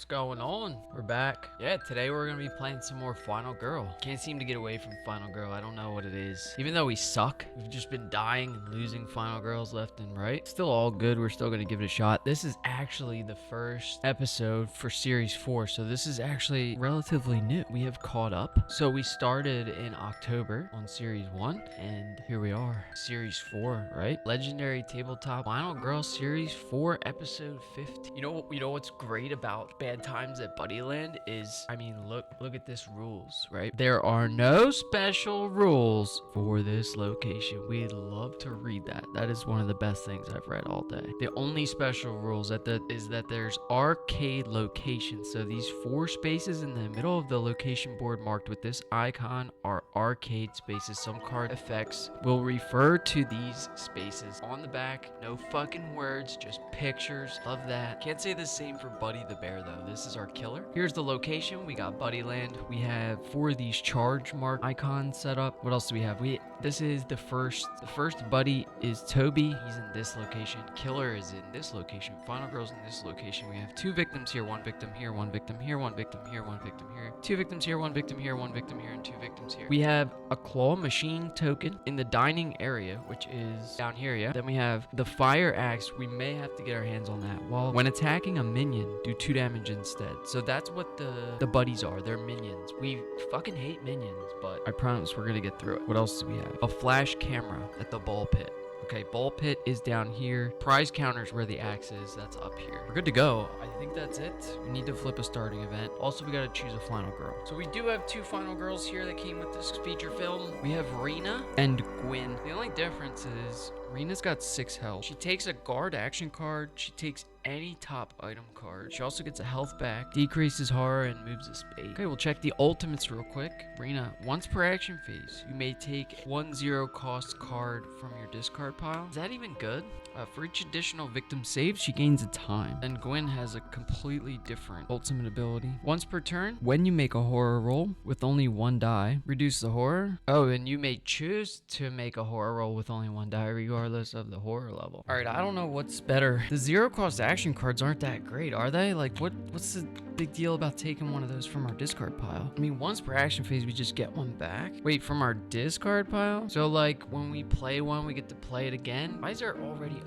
What's going on? We're back. Yeah, today we're gonna be playing some more Final Girl. Can't seem to get away from Final Girl. I don't know what it is. Even though we suck, we've just been dying and losing Final Girls left and right. Still all good. We're still gonna give it a shot. This is actually the first episode for Series 4, so this is actually relatively new. We have caught up. So we started in October on Series 1, and here we are. Series 4, right? Legendary Tabletop Final Girl Series 4, Episode 15. You know what's great about Bad Times at Buddyland is, I mean, look at this rules, right? There are no special rules for this location. We'd love to read that. That is one of the best things I've read all day. The only special rules is that there's arcade locations. So these 4 spaces in the middle of the location board marked with this icon are arcade spaces. Some card effects will refer to these spaces. On the back, no fucking words, just pictures. Love that. Can't say the same for Buddy the Bear though. This is our killer. Here's the location. We got Buddyland. We have 4 of these charge mark icons set up. What else do we have? This is the first Buddy is Toby. He's in this location. Killer is in this location. Final Girl's in this location. We have 2 victims here, 1 victim here, 1 victim here, 1 victim here, 1 victim here, 2 victims here, 1 victim here, 1 victim here, and 2 victims here. We have a claw machine token in the dining area, which is down here, yeah. Then we have the fire axe. We may have to get our hands on that. Well, when attacking a minion, do 2 damage instead. So that's what the buddies are. They're minions. We fucking hate minions, but I promise we're gonna get through it. What else do we have? A flash camera at the ball pit. Okay, ball pit is down here. Prize counters where the axe is. That's up here. We're good to go. I think that's it. We need to flip a starting event. Also, we gotta choose a final girl. So we do have 2 final girls here that came with this feature film. We have Rena and Gwynn. The only difference is Rena's got 6 health. She takes a guard action card. She takes any top item card. She also gets a health back, decreases horror, and moves a spade. Okay, we'll check the ultimates real quick. Rena, once per action phase, you may take 1 0 cost card from your discard pile. Is that even good? For each additional victim saved, she gains a time. And Gwynn has a completely different ultimate ability. Once per turn, when you make a horror roll with only 1 die, reduce the horror. Oh, and you may choose to make a horror roll with only 1 die, regardless of the horror level. All right, I don't know what's better. The 0 cost action cards aren't that great, are they? Like, what's the big deal about taking one of those from our discard pile? I mean, once per action phase, we just get 1 back. Wait, from our discard pile? So, like, when we play one, we get to play it again? Why is there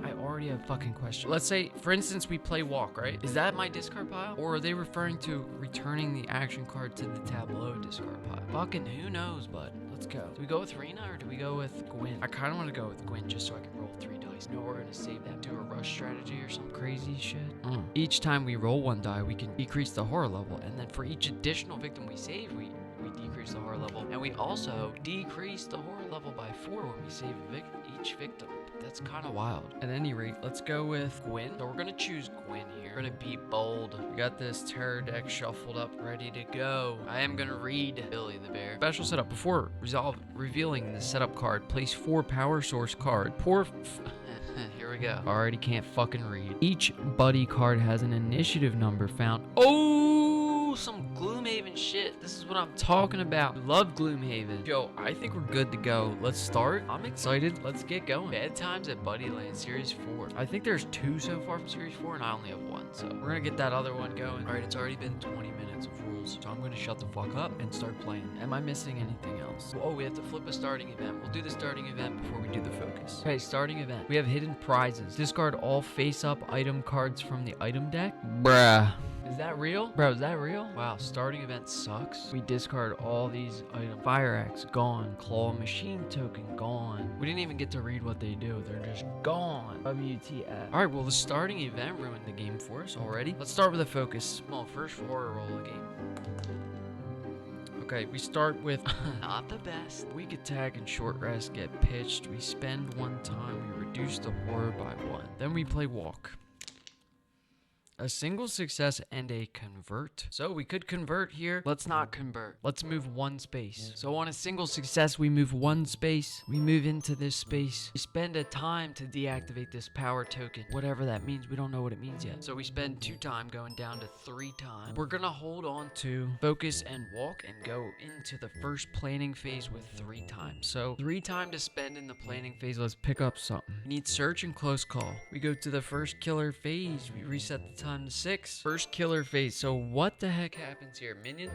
I already have fucking questions. Let's say, for instance, we play walk, right? Is that my discard pile? Or are they referring to returning the action card to the tableau discard pile? Fucking who knows, bud. Let's go. Do we go with Rena or do we go with Gwynn? I kind of want to go with Gwynn just so I can roll 3 dice. No, we're going to save that. Do a rush strategy or some crazy shit. Each time we roll 1 die, we can decrease the horror level. And then for each additional victim we save, we decrease the horror level. And we also decrease the horror level by 4 when we save each victim. That's kind of wild. At any rate, let's go with Gwynn. So we're going to choose Gwynn here. We're going to be bold. We got this terror deck shuffled up, ready to go. I am going to read Billy the Bear. Special setup. Before revealing the setup card, place 4 power source card. Here we go. Already can't fucking read. Each buddy card has an initiative number found. Oh, some Gloomhaven shit. This is what I'm talking about. Love Gloomhaven. Yo, I think we're good to go. Let's start. I'm excited. Let's get going. Bad Times at Buddyland Series 4. I think there's 2 so far from Series 4, and I only have 1. So we're gonna get that other one going. All right, it's already been 20 minutes of rules, so I'm gonna shut the fuck up and start playing. Am I missing anything else? Oh, we have to flip a starting event. We'll do the starting event before we do the focus. Okay, starting event. We have hidden prizes. Discard all face-up item cards from the item deck. Bruh. Is that real? Bro, is that real? Wow, starting event sucks. We discard all these items. Fire axe, gone. Claw machine token, gone. We didn't even get to read what they do. They're just gone. WTF. Alright, well, the starting event ruined the game for us already. Let's start with a focus. Well, first horror roll of the game. Okay, we start with not the best. Weak attack and short rest get pitched. We spend 1 time. We reduce the horror by 1. Then we play walk. A single success and a convert. So we could convert here. Let's not convert. Let's move 1 space. So on a single success, we move 1 space. We move into this space. We spend a time to deactivate this power token. Whatever that means. We don't know what it means yet. So we spend 2 time going down to 3 time. We're gonna hold on to focus and walk and go into the first planning phase with 3 times. So 3 time to spend in the planning phase. Let's pick up something. We need search and close call. We go to the first killer phase. We reset the time to 6. First killer phase. So what the heck happens here? Minion?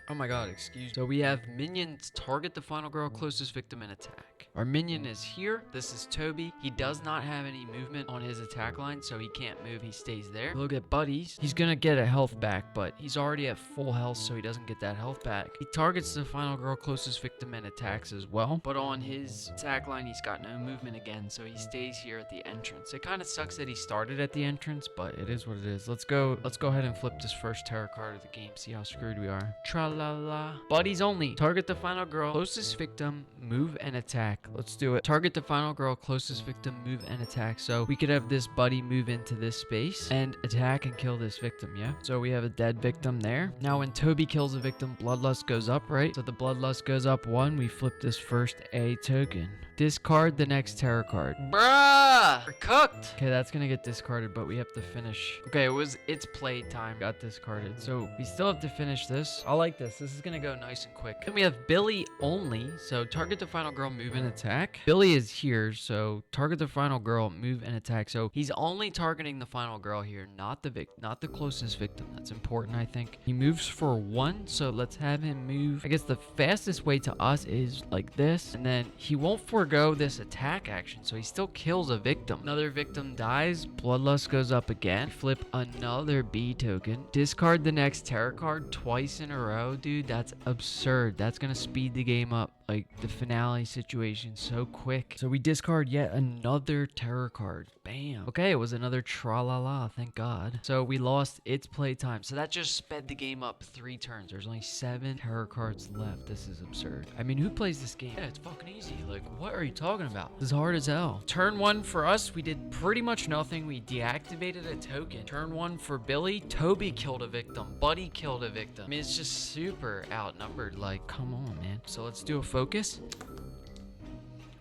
Oh my god, excuse me. So we have minions target the final girl, closest victim, and attack. Our minion is here. This is Toby. He does not have any movement on his attack line, so he can't move. He stays there. Look at Buddies. He's gonna get a health back, but he's already at full health, so he doesn't get that health back. He targets the final girl, closest victim, and attacks as well. But on his attack line, he's got no movement again, so he stays here at the entrance. It kind of sucks that he started at the entrance, but it is what it is. Let's go ahead and flip this first tarot card of the game. See how screwed we are. Tra-la-la. Buddies only. Target the final girl, closest victim, move and attack. Let's do it. Target the final girl, closest victim, move and attack. So we could have this buddy move into this space and attack and kill this victim, yeah? So we have a dead victim there. Now when Toby kills a victim, bloodlust goes up, right? So the bloodlust goes up 1. We flip this first A token. Discard the next tarot card. Bruh! We're cooked! Okay, that's gonna get discarded, but we have to finish. Okay, it's play time. Got discarded. So we still have to finish this. I like this. This is gonna go nice and quick. Then we have Billy only. So target the final girl, move and attack. Billy is here, so target the final girl, move and attack. So he's only targeting the final girl here, not the closest victim. That's important, I think. He moves for 1, so let's have him move. I guess the fastest way to us is like this, and then he won't forego this attack action, so he still kills a victim. Another victim dies, bloodlust goes up again. Flip another B token. Discard the next tarot card twice in a row, dude. That's absurd. That's gonna speed the game up, like the finale situation, so quick. So we discard yet another tarot card. Bam. Okay, it was another tra-la-la, thank God. So we lost its playtime. So that just sped the game up 3 turns. There's only 7 tarot cards left. This is absurd. I mean, who plays this game? Yeah, it's fucking easy. Like, what are you talking about? This is hard as hell. Turn 1 for us, we did pretty much nothing. We deactivated a token. Turn 1 for Billy, Toby killed a victim. Buddy killed a victim. I mean, it's just super outnumbered. Like, come on, man. So let's do a focus.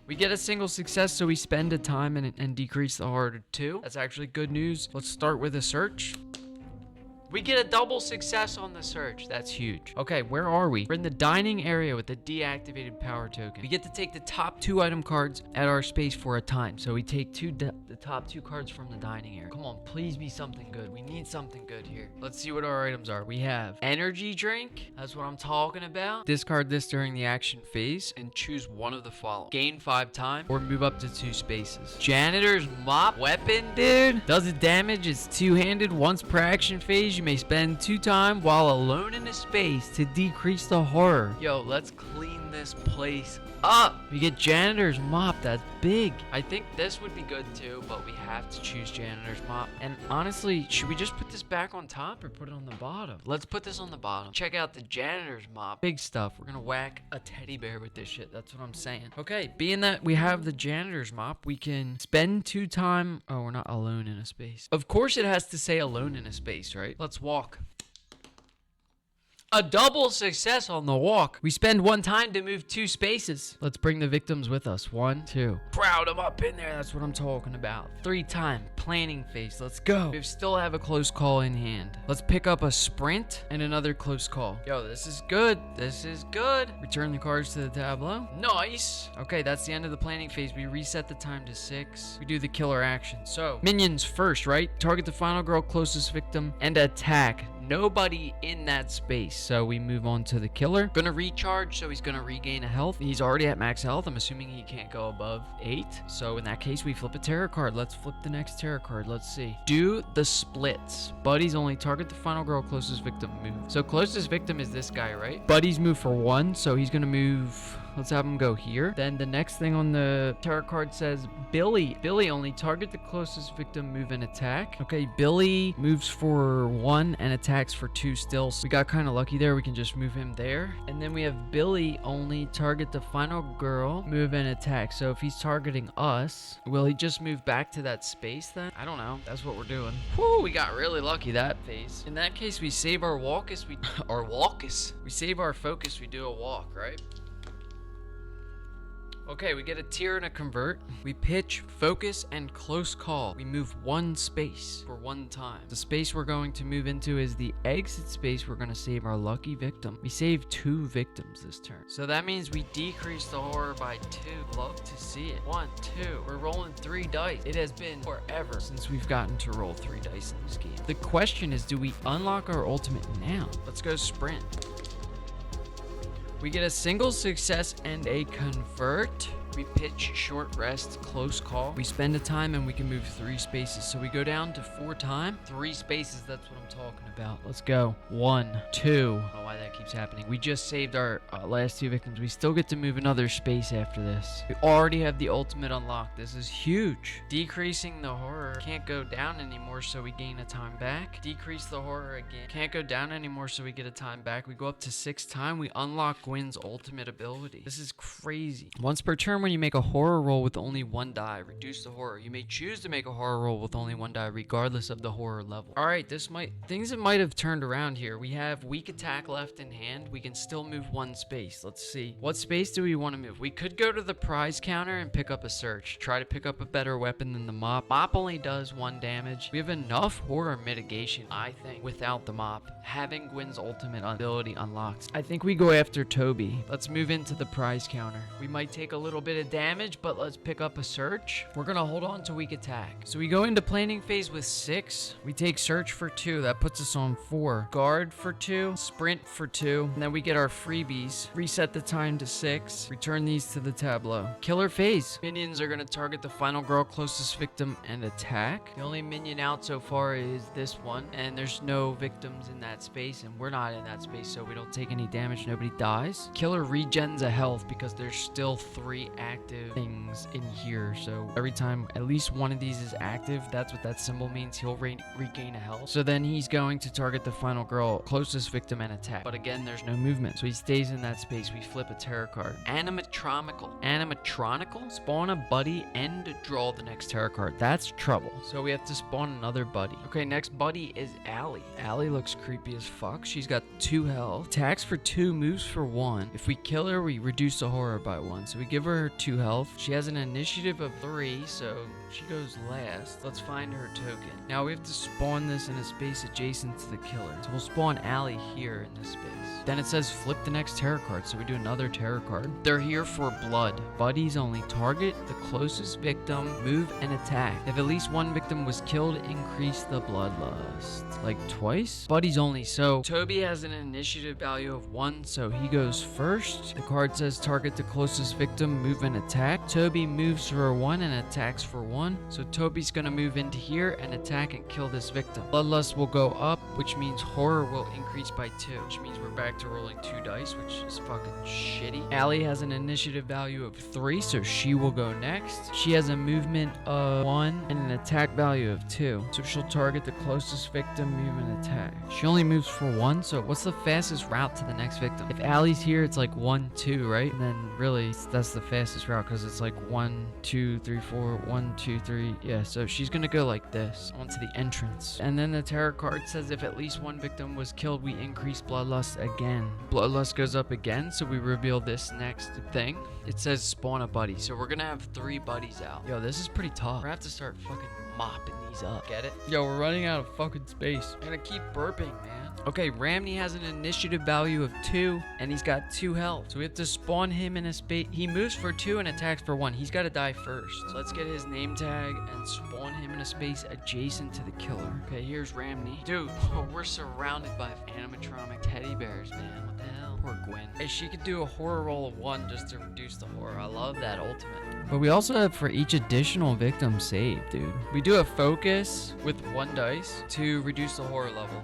We get a single success, so we spend a time and decrease the hard 2. That's actually good news. Let's start with a search. We get a double success on the search. That's huge. Okay, where are we? We're in the dining area with the deactivated power token. We get to take the top 2 item cards at our space for a time. So we take the top 2 cards from the dining area. Come on, please be something good. We need something good here. Let's see what our items are. We have energy drink. That's what I'm talking about. Discard this during the action phase and choose one of the following. Gain 5 time or move up to 2 spaces. Janitor's mop weapon, dude. Does it damage? It's 2-handed. Once per action phase, you may spend 2 time while alone in a space to decrease the horror. Yo, let's clean this place up. We get janitor's mop. That's big. I think this would be good too, but we have to choose janitor's mop. And honestly, should we just put this back on top or put it on the bottom? Let's put this on the bottom. Check out the janitor's mop. Big stuff. We're gonna whack a teddy bear with this shit. That's what I'm saying. Okay, being that we have the janitor's mop, we can spend 2 time. Oh, we're not alone in a space. Of course it has to say alone in a space, right? Let's walk. A double success on the walk. We spend 1 time to move 2 spaces. Let's bring the victims with us. 1, 2. Crowd them up in there. That's what I'm talking about. 3 time planning phase. Let's go. We still have a close call in hand. Let's pick up a sprint and another close call. Yo, this is good. This is good. Return the cards to the tableau. Nice. Okay, that's the end of the planning phase. We reset the time to 6. We do the killer action. So, minions first, right? Target the final girl, closest victim, and attack. Nobody in that space, so we move on to the killer. Gonna recharge, so he's gonna regain a health. He's already at max health. I'm assuming he can't go above 8, so in that case we flip a tarot card. Let's flip the next tarot card. Let's see. Do the splits. Buddies only. Target the final girl, closest victim, move. So closest victim is this guy, right? Buddies move for 1, so he's gonna move. Let's have him go here. Then the next thing on the tarot card says Billy. Billy only. Target the closest victim, move and attack. Okay, Billy moves for 1 and attacks for 2 still. So we got kind of lucky there. We can just move him there. And then we have Billy only. Target the final girl, move and attack. So if he's targeting us, will he just move back to that space then? I don't know. That's what we're doing. Whew, we got really lucky that phase. In that case, we save our walkus. We save our focus. We do a walk, right? Okay, we get a tier and a convert. We pitch, focus, and close call. We move one space for one time. The space we're going to move into is the exit space. We're going to save our lucky victim. We save 2 victims this turn. So that means we decrease the horror by 2. Love to see it. 1, 2. We're rolling 3 dice. It has been forever since we've gotten to roll 3 dice in this game. The question is, do we unlock our ultimate now? Let's go sprint. We get a single success and a convert. We pitch, short rest, close call. We spend a time and we can move 3 spaces. So we go down to 4 time, 3 spaces. That's what I'm talking about. Let's go. 1, 2. I don't know why that keeps happening. We just saved our last 2 victims. We still get to move another space after this. We already have the ultimate unlocked. This is huge. Decreasing the horror. Can't go down anymore, so we gain a time back. Decrease the horror again. Can't go down anymore, so we get a time back. We go up to 6 time. We unlock Gwynn's ultimate ability. This is crazy. Once per turn, when you make a horror roll with only 1 die, reduce the horror. You may choose to make a horror roll with only 1 die, regardless of the horror level. All right, things that might have turned around here. We have weak attack left in hand. We can still move 1 space. Let's see. What space do we want to move? We could go to the prize counter and pick up a search. Try to pick up a better weapon than the mop. Mop only does 1 damage. We have enough horror mitigation, I think, without the mop. Having Gwynn's ultimate ability unlocked. I think we go after Toby. Let's move into the prize counter. We might take a little bit of damage, but let's pick up a search. We're gonna hold on to weak attack. So we go into planning phase with 6. We take search for 2. That puts us on 4. Guard for 2. Sprint for 2. And then we get our freebies. Reset the time to 6. Return these to the tableau. Killer phase. Minions are gonna target the final girl, closest victim, and attack. The only minion out so far is this one, and there's no victims in that space, and we're not in that space, so we don't take any damage. Nobody dies. Killer regens a health because there's still 3 active things in here, so every time at least one of these is active, that's what that symbol means. He'll regain a health. So then he's going to target the final girl, closest victim, and attack. But again, there's no movement, so he stays in that space. We flip a tarot card. Animatronical? Spawn a buddy and draw the next tarot card. That's trouble. So we have to spawn another buddy. Okay, next buddy is Allie. Allie looks creepy as fuck. She's got 2 health. Attacks for 2, moves for 1. If we kill her, we reduce the horror by 1. So we give her 2 health. She has an initiative of 3, so she goes last. Let's find her token. Now we have to spawn this in a space adjacent to the killer. So we'll spawn Allie here in this space. Then it says flip the next tarot card, so we do another tarot card. They're here for blood. Buddies only. Target the closest victim, move, and attack. If at least 1 victim was killed, increase the bloodlust. Like twice? Buddies only. So Toby has an initiative value of 1, so he goes first. The card says target the closest victim, move, and attack. Toby moves for 1 and attacks for 1. So Toby's gonna move into here and attack and kill this victim. Bloodlust will go up, which means horror will increase by 2, which means we're back to rolling 2 dice, which is fucking shitty. Allie has an initiative value of 3, so she will go next. She has a movement of 1 and an attack value of 2, so she'll target the closest victim, move, and attack. She only moves for 1, so what's the fastest route to the next victim? If Allie's here, it's like 1, 2, right? And then really, that's the fastest route because it's like 1, 2, 3, 4, 1, 2, 3. Yeah, so she's gonna go like this onto the entrance. And then the tarot card says if at least 1 victim was killed, we increase bloodlust again. Bloodlust goes up again, so we reveal this next thing. It says spawn a buddy, so we're gonna have 3 buddies out. Yo, this is pretty tough. We're gonna have to start fucking mopping these up. Get it? Yo, we're running out of fucking space. I'm gonna keep burping, man. Okay, Ramney has an initiative value of 2, and he's got 2 health. So we have to spawn him in a space. He moves for 2 and attacks for 1. He's got to die first. So let's get his name tag and spawn him in a space adjacent to the killer. Okay, here's Ramney. Dude, we're surrounded by animatronic teddy bears, man. What the hell? Poor Gwynn. Hey, she could do a horror roll of 1 just to reduce the horror. I love that ultimate. But we also have for each additional victim saved, dude. We do a focus with 1 dice to reduce the horror level.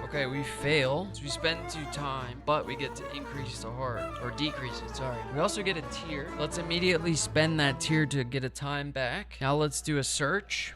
Okay, we fail, so we spend 2 time, but we get to increase the horror, or decrease it, sorry. We also get a tier. Let's immediately spend that tier to get a time back. Now let's do a search.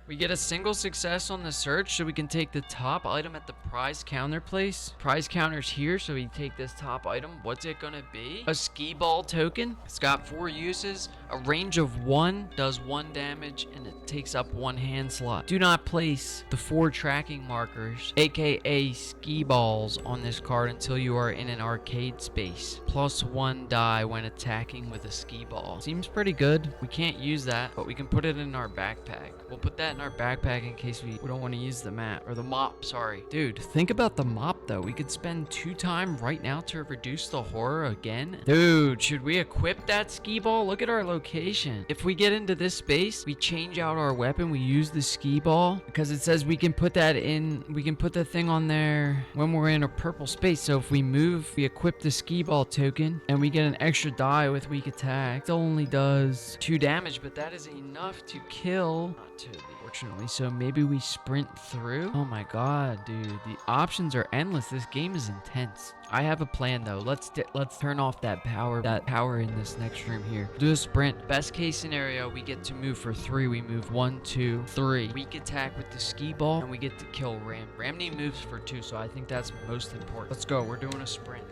We get a single success on the search, so we can take the top item at the prize counter place. Prize counter's here, so we take this top item. What's it gonna be? A skee-ball token. It's got 4 uses. A range of 1, does 1 damage, and it takes up 1 hand slot. Do not place the 4 tracking markers, aka skee-balls, on this card until you are in an arcade space. +1 die when attacking with a skee-ball. Seems pretty good. We can't use that, but we can put it in our backpack. We'll put that in our backpack in case we don't want to use the mat, or the mop, sorry. Dude, think about the mop though. We could spend 2 time right now to reduce the horror again. Dude, should we equip that skee-ball? Look at our location. If we get into this space, we change out our weapon, we use the skee-ball, because it says we can put that in, we can put the thing on there when we're in a purple space. So if we move, we equip the skee-ball token, and we get an extra die with weak attack. It only does 2 damage, but that is enough to kill. Not Toby, fortunately, so maybe we sprint through. Oh my god, dude, the options are endless. This game is intense. I have a plan though. Let's turn off that power in this next room here. Do a sprint. Best case scenario, we get to move for 3. We move 1, 2, 3. Weak attack with the skee-ball, and we get to kill Ramney moves for 2, so I think that's most important. Let's go. We're doing a sprint.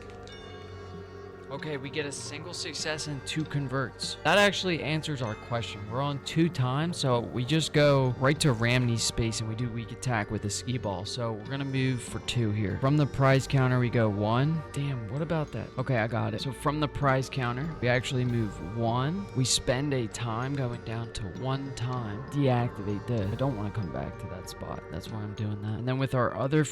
Okay, we get a single success and 2 converts. That actually answers our question. We're on 2 times, so we just go right to Ramney's space and we do weak attack with a skee-ball. So we're gonna move for 2 here. From the prize counter, we go 1. Damn, what about that? Okay, I got it. So from the prize counter, we actually move 1. We spend a time going down to 1 time. Deactivate this. I don't want to come back to that spot. That's why I'm doing that. And then with our other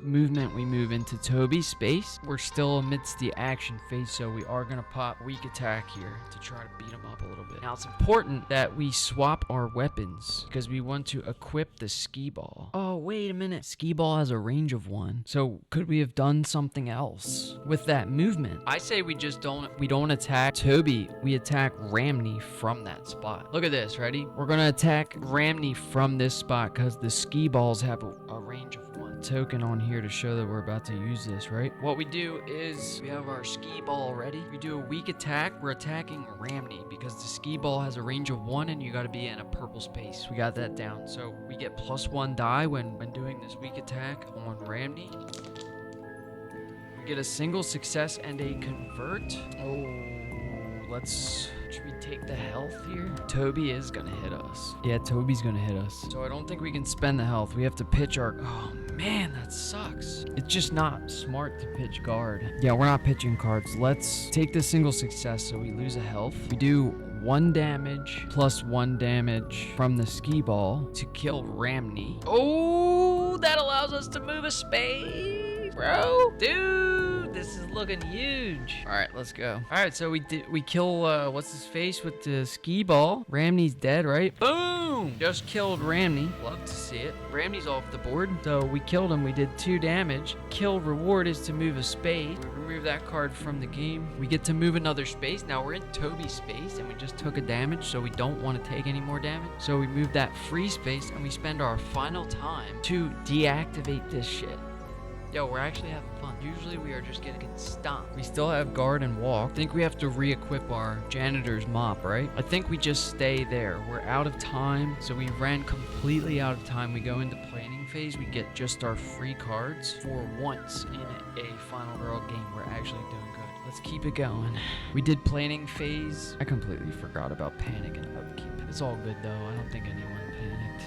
movement, we move into Toby's space. We're still amidst the action phase, so we are gonna pop weak attack here to try to beat him up a little bit. Now it's important that we swap our weapons because we want to equip the skee-ball. Oh, wait a minute. Skee-ball has a range of 1. So could we have done something else with that movement? I say we don't attack Toby. We attack Ramney from that spot. Look at this. Ready? We're gonna attack Ramney from this spot because the skee-balls have a range of 1. Token on here to show that we're about to use this, right? What we do is we have our skee-ball ready. We do a weak attack. We're attacking Ramney because the skee-ball has a range of 1 and you got to be in a purple space. We got that down. So we get +1 die when doing this weak attack on Ramney. We get a single success and a convert. Oh, should we take the health here? Toby is gonna hit us. Yeah, Toby's gonna hit us. So I don't think we can spend the health. We have to pitch our... Oh, man, that sucks. It's just not smart to pitch guard. Yeah, we're not pitching cards. Let's take the single success so we lose a health. We do 1 damage +1 damage from the skee-ball to kill Ramney. Oh, that allows us to move a space, bro. Dude, this is looking huge. All right, let's go. All right, so we kill what's his face with the skee-ball. Ramney's dead, right? Boom! Just killed Ramney. Love to see it. Ramney's off the board, so we killed him. We did 2 damage. Kill reward is to move a space. We remove that card from the game. We get to move another space. Now we're in Toby's space, and we just took a damage, so we don't want to take any more damage. So we move that free space, and we spend our final time to deactivate this shit. Yo, we're actually having fun. Usually we are just getting stomped. We still have guard and walk. I think we have to re-equip our janitor's mop, right? I think we just stay there. We're out of time, so we ran completely out of time. We go into planning phase. We get just our free cards. For once in a Final Girl game, we're actually doing good. Let's keep it going. We did planning phase. I completely forgot about panic and upkeep. It's all good though. I don't think anyone panicked.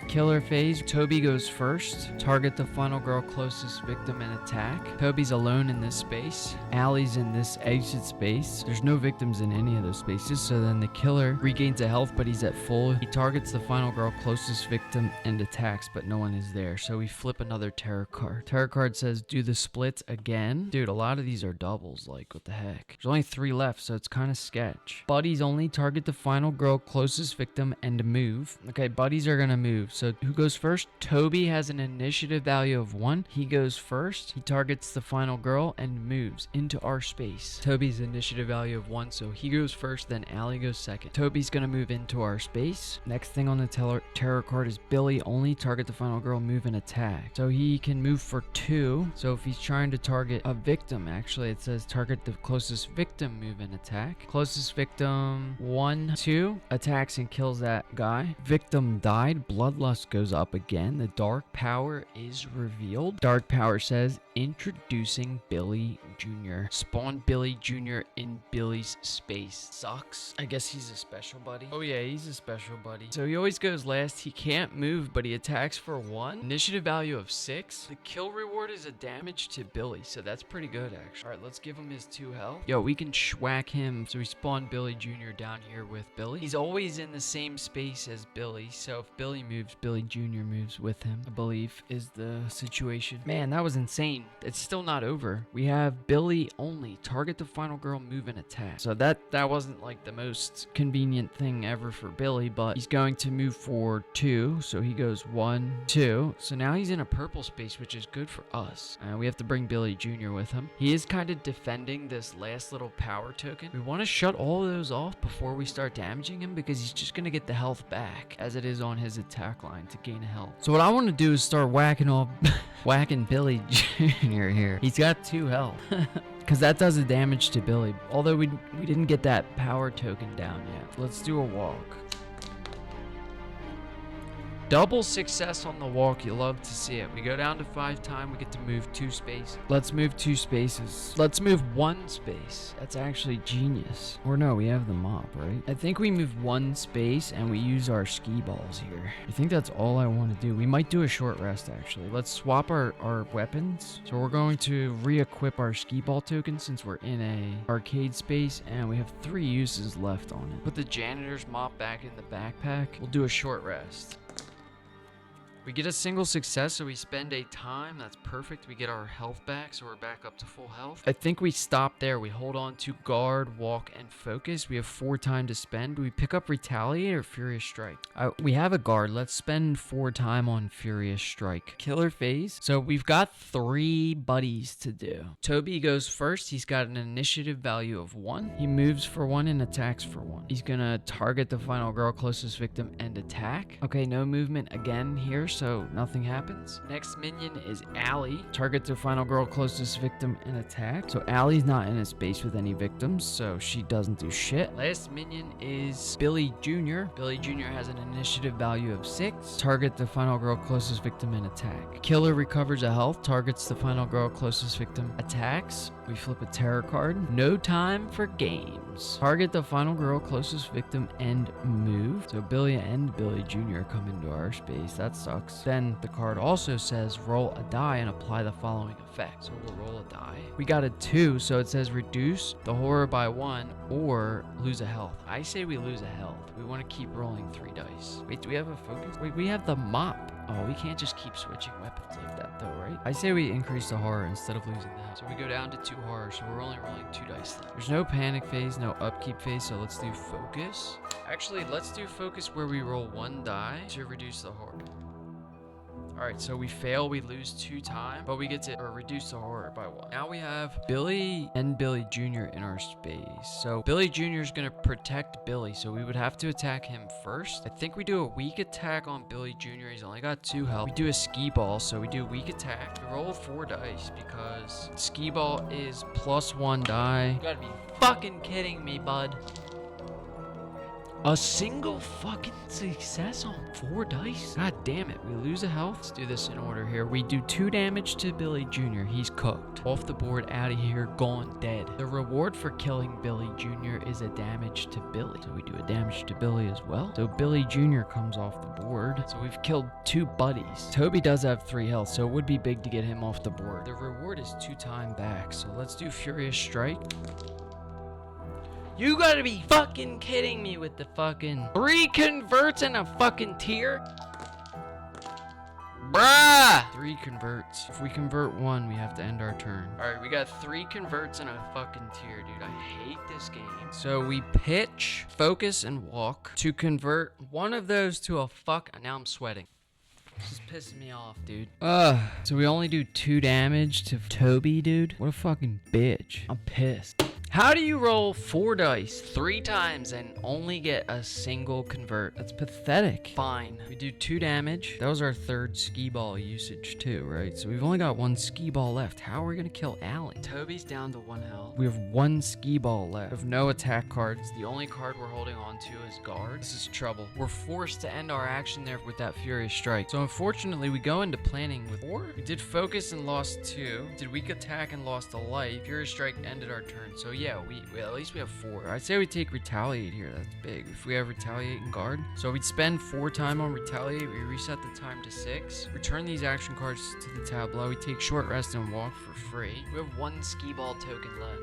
Killer phase. Toby goes first. Target the final girl closest victim and attack. Toby's alone in this space. Allie's in this exit space. There's no victims in any of those spaces, so then the killer regains a health, but he's at full. He targets the final girl closest victim and attacks, but no one is there, so we flip another tarot card. Tarot card says do the splits again. Dude, a lot of these are doubles, like what the heck. There's only 3 left, so it's kind of sketch. Buddies only target the final girl closest victim and move. Okay, buddies are gonna move. So who goes first? Toby has an initiative value of 1. He goes first. He targets the final girl and moves into our space. Toby's initiative value of 1, so he goes first, then Allie goes second. Toby's gonna move into our space. Next thing on the terror card is Billy. Only target the final girl, move and attack. So he can move for 2. So if he's trying to target a victim, actually it says target the closest victim, move and attack. Closest victim 1, 2 attacks and kills that guy. Victim died. Bloodlust goes up again. The dark power is revealed. Dark power says introducing Billy Jr. Spawn Billy Jr. in Billy's space. Sucks. I guess he's a special buddy. Oh yeah, he's a special buddy. So he always goes last. He can't move, but he attacks for 1. Initiative value of 6. The kill reward is a damage to Billy, so that's pretty good actually. Alright, let's give him his 2 health. Yo, we can schwack him. So we spawn Billy Jr. down here with Billy. He's always in the same space as Billy, so if Billy moves, Billy Jr. moves with him, I believe is the situation. Man, that was insane. It's still not over. We have Billy only target the final girl, move and attack. So that wasn't like the most convenient thing ever for Billy, but he's going to move for 2. So he goes 1, 2. So now he's in a purple space, which is good for us. We have to bring Billy Jr. with him. He is kind of defending this last little power token. We want to shut all of those off before we start damaging him, because he's just going to get the health back as it is on his attack line to gain health. So what I want to do is start whacking off whacking Billy Jr. here. He's got 2 health. Because that does the damage to Billy. Although we didn't get that power token down yet. Let's do a walk. Double success on the walk. You love to see it. We go down to 5 time. We get to move 2 spaces. Let's move 2 spaces. Let's move 1 space. That's actually genius. Or no, we have the mop, right? I think we move 1 space and we use our skee-balls here. I think that's all I want to do. We might do a short rest, actually. Let's swap our weapons. So we're going to re-equip our skee-ball token since we're in a arcade space and we have 3 uses left on it. Put the janitor's mop back in the backpack. We'll do a short rest. We get a single success, so we spend a time. That's perfect. We get our health back, so we're back up to full health. I think we stop there. We hold on to guard, walk, and focus. We have 4 time to spend. Do we pick up Retaliate or Furious Strike? We have a guard. Let's spend 4 time on Furious Strike. Killer phase. So we've got 3 buddies to do. Toby goes first. He's got an initiative value of 1. He moves for 1 and attacks for 1. He's gonna target the final girl, closest victim, and attack. Okay, no movement again here, so nothing happens. Next minion is Allie. Target the final girl, closest victim, and attack. So Allie's not in a space with any victims, so she doesn't do shit. Last minion is Billy Jr. Billy Jr. has an initiative value of 6. Target the final girl, closest victim, and attack. Killer recovers a health. Targets the final girl, closest victim, attacks. We flip a terror card. No time for games. Target the final girl, closest victim, and move. So Billy and Billy Jr. come into our space. That sucks. Then the card also says roll a die and apply the following effect. So we'll roll a die. We got a 2, so it says reduce the horror by 1 or lose a health. I say we lose a health. We want to keep rolling 3 dice. Wait, do we have a focus? Wait, we have the mop. Oh, we can't just keep switching weapons like that though, right? I say we increase the horror instead of losing the health. So we go down to 2 horror, so we're only rolling 2 dice then. There's no panic phase, no upkeep phase, so let's do focus. Actually, let's do focus where we roll 1 die to reduce the horror. Alright, so we fail, we lose 2 time, but we get to reduce the horror by 1. Now we have Billy and Billy Jr. in our space. So Billy Jr. is going to protect Billy, so we would have to attack him first. I think we do a weak attack on Billy Jr. He's only got 2 health. We do a skee-ball, so we do a weak attack. We roll 4 dice because skee-ball is +1 die. You gotta be fucking kidding me, bud. A single fucking success on 4 dice? God damn it. We lose a health. Let's do this in order here. We do 2 damage to Billy Jr. He's cooked. Off the board, out of here, gone, dead. The reward for killing Billy Jr. is a damage to Billy. So we do a damage to Billy as well. So Billy Jr. comes off the board. So we've killed 2 buddies. Toby does have 3 health, so it would be big to get him off the board. The reward is 2 time back. So let's do Furious Strike. You gotta be fucking kidding me with the fucking 3 converts and a fucking tier. Bruh! 3 converts. If we convert 1, we have to end our turn. Alright, we got 3 converts and a fucking tier, dude. I hate this game. So we pitch, focus, and walk to convert one of those to a fuck. Now I'm sweating. This is pissing me off, dude. So we only do 2 damage to Toby, dude. What a fucking bitch. I'm pissed. How do you roll 4 dice 3 times and only get a single convert? That's pathetic. Fine. We do 2 damage. That was our 3rd skee-ball usage too, right? So we've only got 1 skee-ball left. How are we gonna kill Allie? Toby's down to 1 health. We have 1 skee-ball left. We have no attack cards. The only card we're holding on to is guard. This is trouble. We're forced to end our action there with that furious strike. So unfortunately, we go into planning with 4. We did focus and lost 2. Did weak attack and lost a life. Furious strike ended our turn. So yeah, we at least we have 4. I'd say we take retaliate here. That's big. If we have retaliate and guard. So we'd spend 4 time on retaliate. We reset the time to 6. Return these action cards to the tableau. We take short rest and walk for free. We have 1 skee-ball token left.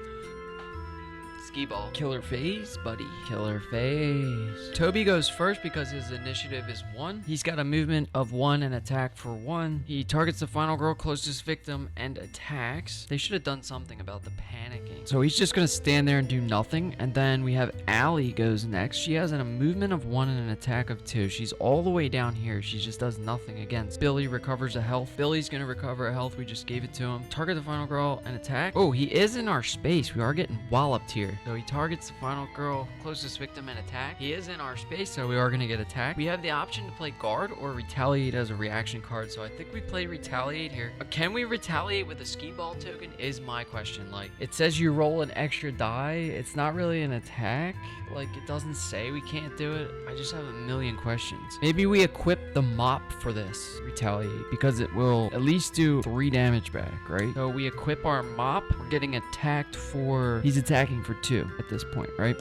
Skee-ball. Killer phase, buddy. Killer phase. Toby goes first because his initiative is 1. He's got a movement of 1 and attack for 1. He targets the final girl closest victim and attacks. They should have done something about the panicking. So he's just gonna stand there and do nothing. And then we have Allie goes next. She has a movement of 1 and an attack of 2. She's all the way down here. She just does nothing against. Billy recovers a health. Billy's gonna recover a health. We just gave it to him. Target the final girl and attack. Oh, he is in our space. We are getting walloped here. So he targets the final girl, closest victim, and attack. He is in our space, so we are going to get attacked. We have the option to play guard or retaliate as a reaction card, so I think we play retaliate here. Can we retaliate with a skee-ball token is my question. Like, it says you roll an extra die. It's not really an attack. Like, it doesn't say we can't do it. I just have a million questions. Maybe we equip the mop for this retaliate because it will at least do 3 damage back, right? So we equip our mop. We're getting attacked for... He's attacking for 2 at this point, right?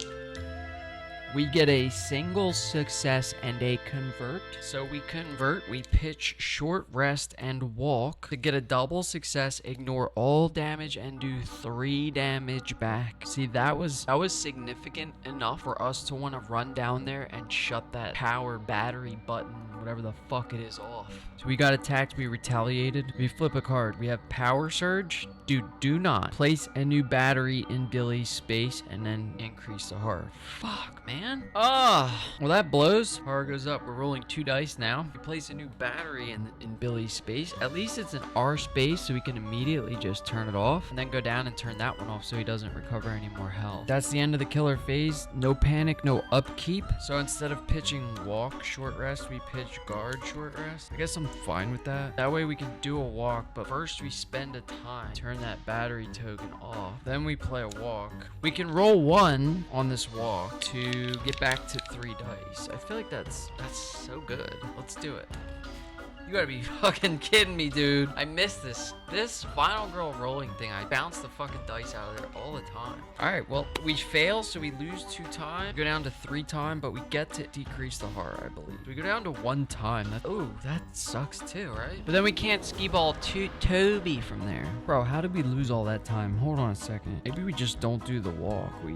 We get a single success and a convert. So we convert, we pitch short rest and walk. To get a double success, ignore all damage and do 3 damage back. See, that was significant enough for us to want to run down there and shut that power battery button, whatever the fuck it is, off. So we got attacked, we retaliated. We flip a card. We have power surge. Dude, do not place a new battery in Billy's space and then increase the horror. Fuck, man. Well, that blows. Horror goes up. We're rolling 2 dice now. We place a new battery in Billy's space. At least it's in our space, so we can immediately just turn it off and then go down and turn that one off so he doesn't recover any more health. That's the end of the killer phase. No panic, no upkeep. So instead of pitching walk short rest, we pitch guard short rest. I guess I'm fine with that. That way we can do a walk, but first we spend a time. Turn that battery token off. Then we play a walk. We can roll 1 on this walk to get back to 3 dice. I feel like that's so good. Let's do it. You gotta be fucking kidding me, dude. I missed this final girl rolling thing. I bounce the fucking dice out of there all the time. All right, well, we fail, so we lose 2 time. We go down to 3 time, but we get to decrease the horror, I believe. We go down to 1 time. That sucks too, right? But then we can't skee-ball Toby from there. Bro, how did we lose all that time? Hold on a second. Maybe we just don't do the walk. We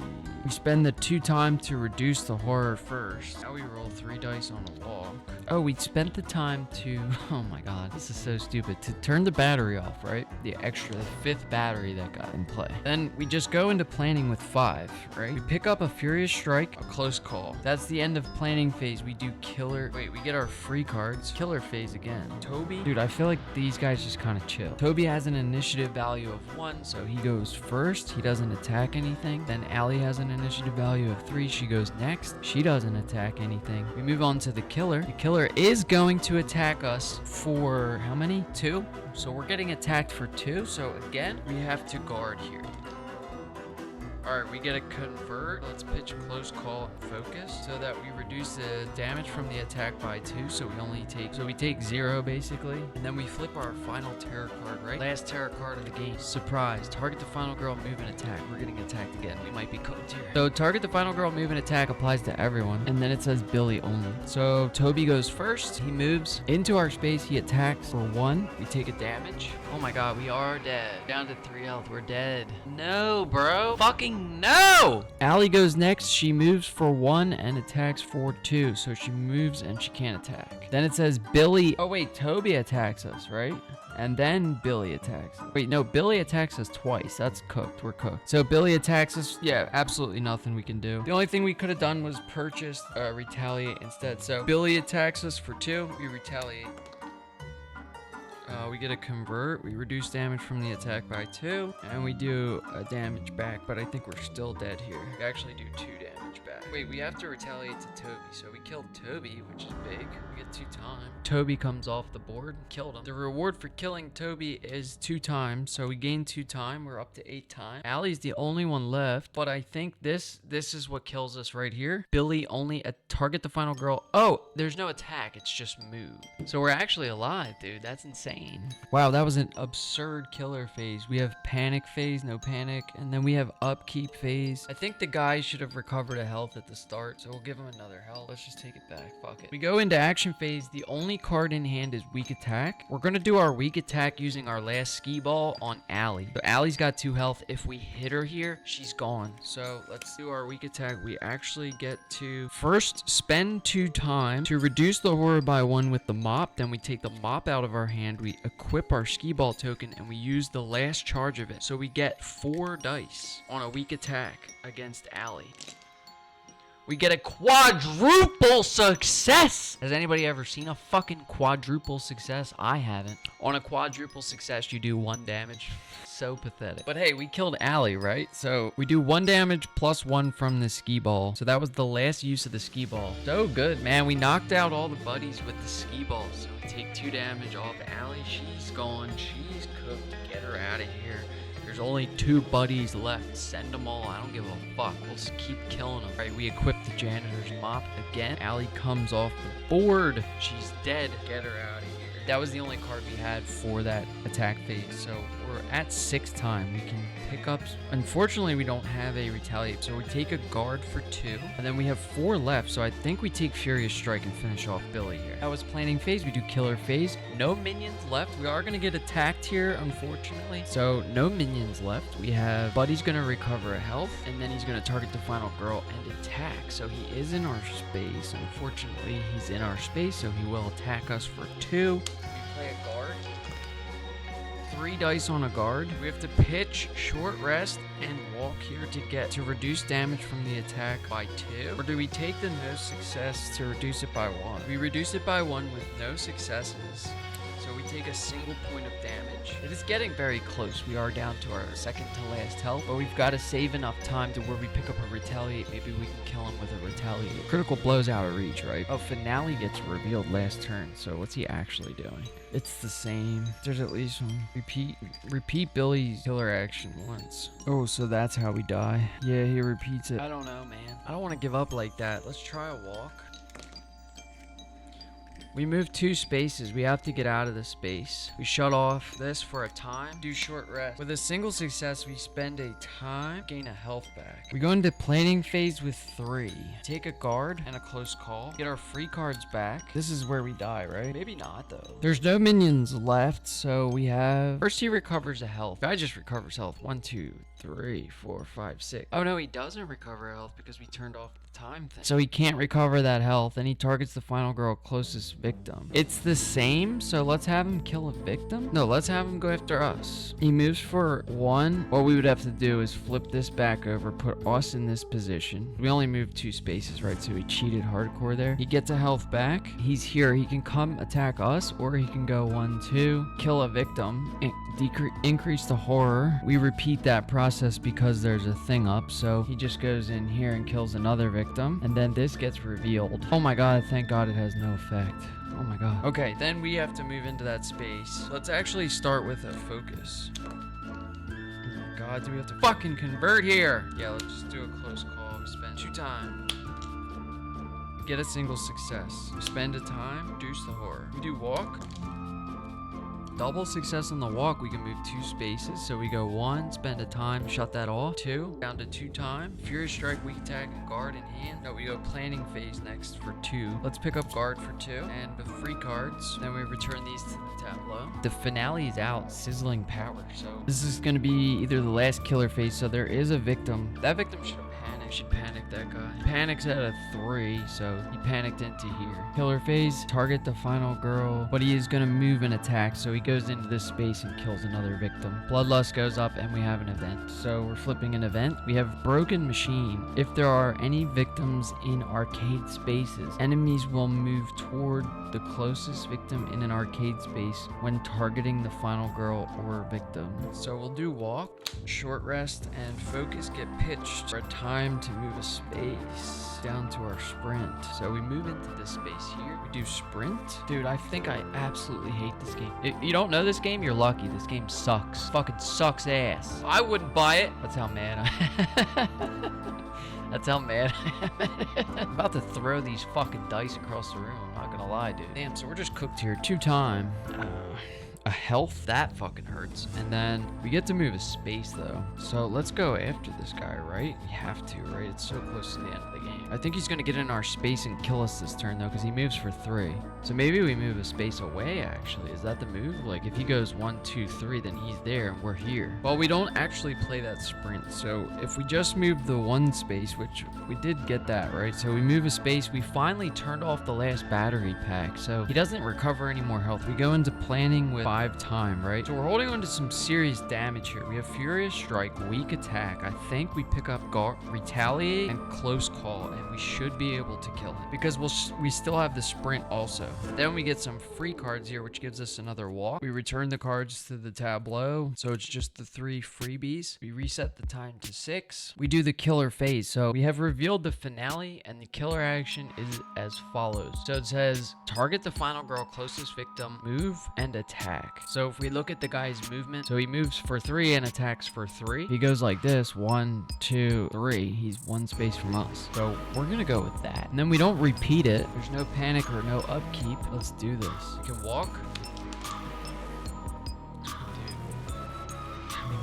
spend the 2 time to reduce the horror first. Now we roll 3 dice on a walk. Oh, we spent the time to... Oh my god, this is so stupid. To turn the battery off, right? The 5th battery that got in play. Then we just go into planning with 5, right? We pick up a furious strike, a close call. That's the end of planning phase. We do killer... Wait, we get our free cards. Killer phase again. Toby? Dude, I feel like these guys just kind of chill. Toby has an initiative value of 1, so he goes first. He doesn't attack anything. Then Allie has an initiative value of 3. She goes next. She doesn't attack anything. We move on to the killer. The killer is going to attack us for how many? 2. So we're getting attacked for 2. So again, we have to guard here. Alright, we get a convert. Let's pitch close call and focus so that we reduce the damage from the attack by 2. So we take 0 basically. And then we flip our final terror card, right? Last terror card of the game. Surprise. Target the final girl, move and attack. We're getting attacked again. We might be cooked here. So target the final girl, move and attack applies to everyone. And then it says Billy only. So Toby goes first. He moves into our space. He attacks for 1. We take a damage. Oh my god, we are dead. Down to 3 health. We're dead. No, bro. Fucking no! Allie goes next. She moves for 1 and attacks for 2. So she moves and she can't attack. Then it says Billy. Oh wait, Toby attacks us, right? And then Billy attacks us. Wait, no, Billy attacks us twice. That's cooked. We're cooked. So Billy attacks us. Yeah, absolutely nothing we can do. The only thing we could have done was purchase retaliate instead. So Billy attacks us for 2. We retaliate. We get a convert. We reduce damage from the attack by 2. And we do a damage back, but I think we're still dead here. We actually do 2 damage back. Wait, we have to retaliate to Toby. So we killed Toby, which is big. We get 2 times. Toby comes off the board and killed him. The reward for killing Toby is 2 times. So we gain 2 times. We're up to 8 times. Allie's the only one left, but I think this is what kills us right here. Billy only target the final girl. Oh, there's no attack. It's just move. So we're actually alive, dude. That's insane. Wow, that was an absurd killer phase. We have panic phase, no panic, and then we have upkeep phase. I think the guy should have recovered a health at the start, so we'll give him another health. Let's just take it back. Fuck it. We go into action phase. The only card in hand is weak attack. We're gonna do our weak attack using our last skee-ball on Allie. So Allie's got 2 health. If we hit her here, she's gone. So let's do our weak attack. We actually get to first spend 2 time to reduce the horror by 1 with the mop. Then we take the mop out of our hand. We equip our skee-ball token and we use the last charge of it. So we get 4 dice on a weak attack against Allie. We get a quadruple success! Has anybody ever seen a fucking quadruple success? I haven't. On a quadruple success, you do 1 damage. So pathetic. But hey, we killed Allie, right? So we do 1 damage plus 1 from the skee-ball. So that was the last use of the skee-ball. So good, man. We knocked out all the buddies with the skee-ball. So we take 2 damage off Allie. She's gone. She's cooked. Get her out of here. There's only 2 buddies left. Send them all. I don't give a fuck. We'll just keep killing them. All right, we equip the janitor's mop again. Allie comes off the board. She's dead. Get her out of here. That was the only card we had for that attack phase. So we're at 6 time. We can pick up. Unfortunately, we don't have a retaliate. So we take a guard for 2. And then we have 4 left. So I think we take Furious Strike and finish off Billy here. That was planning phase. We do killer phase. No minions left. We are going to get attacked here, unfortunately. So no minions left. We have Buddy's going to recover a health. And then he's going to target the final girl and attack. So he is in our space. Unfortunately, he's in our space. So he will attack us for 2. We play a guard. 3 dice on a guard. We have to pitch, short rest, and walk here to reduce damage from the attack by 2. Or do we take the no success to reduce it by 1? We reduce it by 1 with no successes. So we take a single point of damage. It is getting very close. We are down to our second to last health, but we've got to save enough time to where we pick up a retaliate. Maybe we can kill him with a retaliate. Critical blows out of reach, right? Oh, finale gets revealed last turn. So what's he actually doing? It's the same. There's at least one. Repeat Billy's killer action once. Oh, so that's how we die. Yeah, he repeats it. I don't know, man. I don't want to give up like that. Let's try a walk. We move 2 spaces. We have to get out of the space. We shut off this for a time. Do short rest. With a single success, we spend a time, gain a health back. We go into planning phase with 3. Take a guard and a close call. Get our free cards back. This is where we die, right? Maybe not, though. There's no minions left, so we have... First, he recovers a health. Guy just recovers health. 1, 2, 3, 4, 5, 6. Oh, no, he doesn't recover health because we turned off the time thing. So he can't recover that health, and he targets the final girl closest victim. It's the same, so let's have him kill a victim? No, let's have him go after us. He moves for 1. What we would have to do is flip this back over, put us in this position. We only moved 2 spaces, right? So he cheated hardcore there. He gets a health back. He's here. He can come attack us, or he can go 1, 2, kill a victim, and increase the horror. We repeat that process because there's a thing up, so he just goes in here and kills another victim, and then this gets revealed. Oh my god, thank god it has no effect. Oh my god. Okay, then we have to move into that space. Let's actually start with a focus. Oh my god, do we have to fucking convert here? Yeah, let's just do a close call. We spend 2 time. Get a single success. We spend a time, reduce the horror. We do walk. Double success on the walk, we can move 2 spaces. So we go 1, spend a time, shut that off. 2, down to 2 time. Furious Strike, weak attack, and guard in hand. No, we go planning phase next for 2. Let's pick up guard for 2 and the free cards. Then we return these to the tableau. The finale is out, sizzling power. So this is going to be either the last killer phase. So there is a victim. That victim should have panicked. should panic that guy. Panics at a 3, so he panicked into here. Killer phase, target the final girl, but he is gonna move and attack, so he goes into this space and kills another victim. Bloodlust goes up and we have an event. So we're flipping an event. We have broken machine. If there are any victims in arcade spaces, enemies will move toward the closest victim in an arcade space when targeting the final girl or victim. So we'll do walk, short rest, and focus get pitched for a time to move a space down to our sprint. So we move into this space here. We do sprint. Dude, I think I absolutely hate this game. If you don't know this game, you're lucky. This game sucks. Fucking sucks ass. I wouldn't buy it. That's how mad I That's how mad I am. I'm about to throw these fucking dice across the room. I'm not gonna lie, dude. Damn, so we're just cooked here. 2-time. A health, that fucking hurts. And then we get to move a space though. So let's go after this guy, right? We have to, right? It's so close to the end of the game. I think he's gonna get in our space and kill us this turn though, because he moves for 3. So maybe we move a space away actually. Is that the move? Like if he goes 1, 2, 3, then he's there and we're here. Well, we don't actually play that sprint. So if we just move the 1 space, which we did get that, right? So we move a space, we finally turned off the last battery pack. So he doesn't recover any more health. We go into planning with 5 time, right? So we're holding on to some serious damage here. We have Furious Strike, Weak Attack. I think we pick up Retaliate and Close Call, and we should be able to kill him because we still have the Sprint also. Then we get some free cards here, which gives us another walk. We return the cards to the tableau, so it's just the 3 freebies. We reset the time to 6. We do the killer phase. So we have revealed the finale, and the killer action is as follows. So it says, target the final girl, closest victim, move, and attack. So if we look at the guy's movement, so he moves for 3 and attacks for 3. He goes like this, 1, 2, 3. He's 1 space from us. So we're gonna go with that. And then we don't repeat it. There's no panic or no upkeep. Let's do this. We can walk.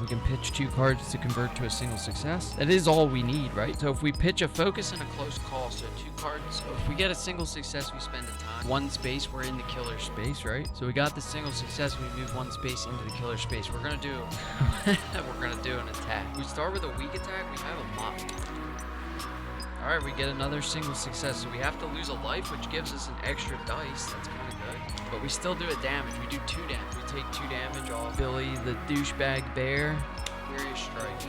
We can pitch 2 cards to convert to a single success. That is all we need, right? So if we pitch a focus and a close call, so 2 cards. So if we get a single success, we spend a time. 1 space, we're in the killer space, right? So we got the single success, we move 1 space into the killer space. We're gonna do an attack. We start with a weak attack, we have a mop. Alright, we get another single success. So we have to lose a life, which gives us an extra dice. That's kind of good. But we still do a damage. We do 2 damage. We take 2 damage off Billy, the douchebag bear. Furious Strike.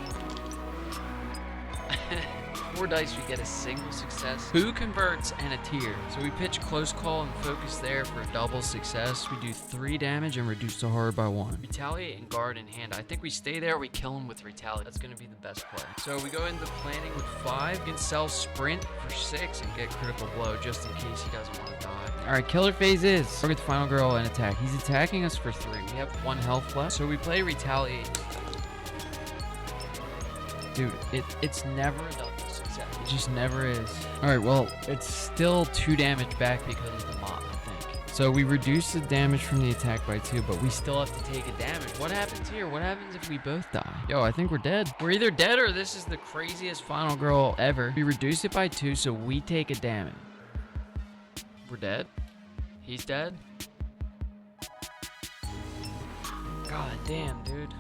4 dice, we get a single success. Who converts and a tier. So we pitch close call and focus there for a double success. We do 3 damage and reduce the horror by 1. Retaliate and guard in hand. I think we stay there, we kill him with Retaliate. That's gonna be the best play. So we go into planning with 5. We can sell sprint for 6 and get critical blow just in case he doesn't want to die. Alright, killer phase is target the final girl and attack. He's attacking us for 3. We have 1 health left. So we play Retaliate. Dude, it's never a double success. It just never is. Alright, well, it's still 2 damage back because of the mop, I think. So we reduce the damage from the attack by 2, but we still have to take a damage. What happens here? What happens if we both die? Yo, I think we're dead. We're either dead or this is the craziest final girl ever. We reduce it by 2, so we take a damage. We're dead. He's dead. God damn, dude.